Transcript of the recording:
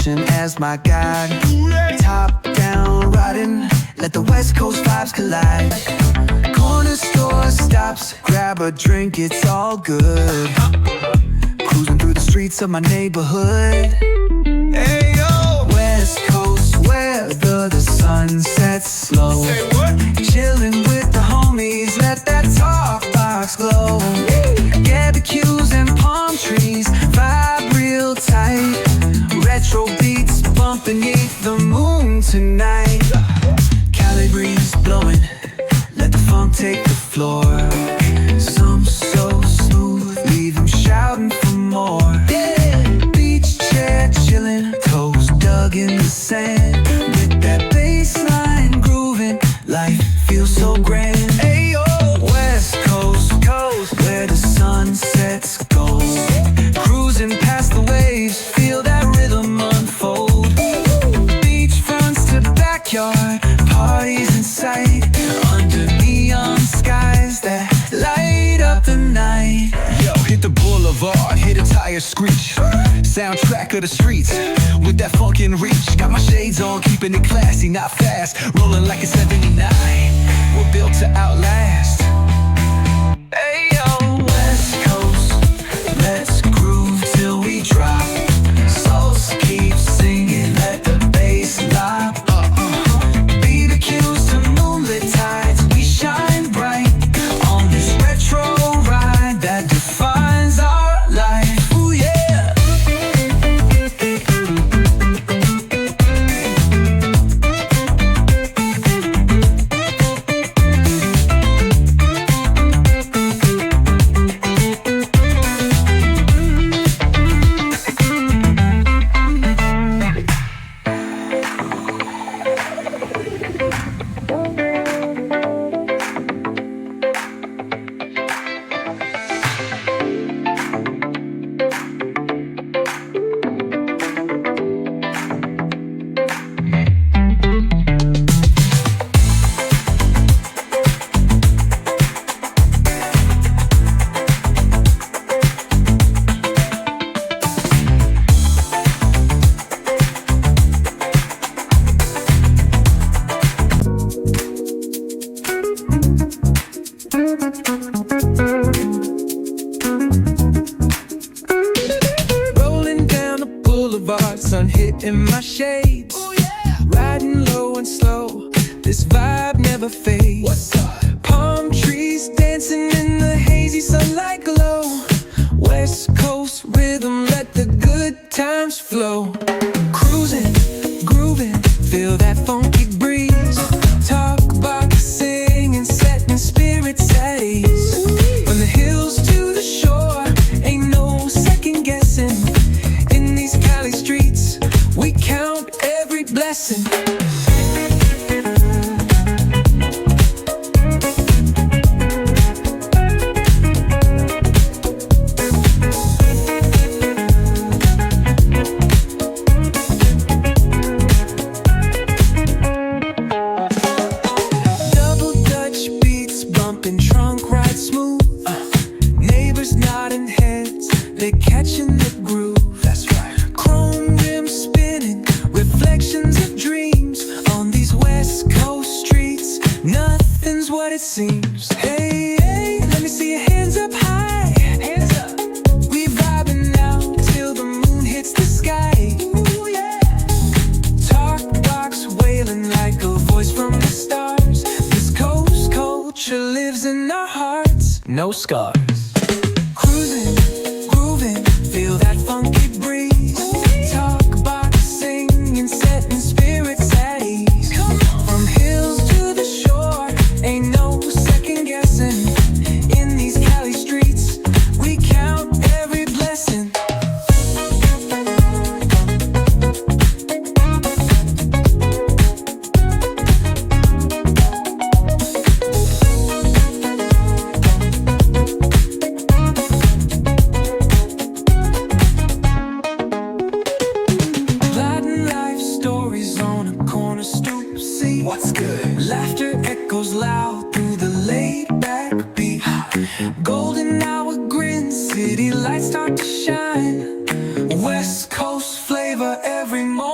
ocean as my guide. Top down riding, let the West Coast vibes collide. Corner store stops, grab a drink, it's all good. Cruising through the streets of my neighborhood. Hey yo! West Coast weather, the sun sets slow. Say what? Chilling with the homies, let that talk box glow. Barbecues and palm trees, vibe real tight. Retro beats bumping beneath the moon tonight. Cali breeze blowing, let the funk take the floor. Some so smooth, leave them shouting for more. Beach chair chilling, toes dug in the sand. With that bass line grooving, life feels so grand. Ayo, West Coast, where the sun sets gold. Cruising past the waves, feel that rhythm unfold. Beach fronts to backyard, parties in sight. Under neon skies that light up the night. Yo, hit the boulevard, hit a tire screech. Soundtrack of the streets, with that funkin' reach. Got my shades on, keeping it classy, not fast. Rolling like a 79, we're built to outlast. Hey yo, West Coast, let's groove till we drop. Souls keep singing, let the bass lop. Beat the cues to moonlit tides, we shine bright on this retro ride that defines our life. Ooh yeah. Rolling down the boulevard, sun hitting my shades. Riding low and slow, this vibe never fades. What's up? Palm trees dancing in the hazy sunlight glow. West Coast rhythm, let the good times flow. Cruising, grooving, feel that funky breeze. Talk about singing, setting spirits at ease. From the hills to the shore, ain't no second guessing. In these Cali streets, we count every blessing. Double Dutch beats bumping, trunk ride smooth. Neighbors nodding heads, they catching the groove. That's right. Chrome rims spinning, reflections of dreams. On these West Coast streets, nothing's what it seems. Hey, hey, let me see your hands up high. Hands up. We vibing now till the moon hits the sky. Ooh, yeah. Talk box wailing like a voice from the stars. This coast culture lives in our hearts, no scars. Cruising, grooving, feel that funky breeze. Talk about singing, setting spirits at ease. From hills to the shore, ain't no second guessing. In these Cali streets, we count every blessing. Plotting life stories on a corner stoop. See What's good? laughter echoes loud through the laid back beat. Golden hour grin, city lights start to shine. West Coast flavor every moment.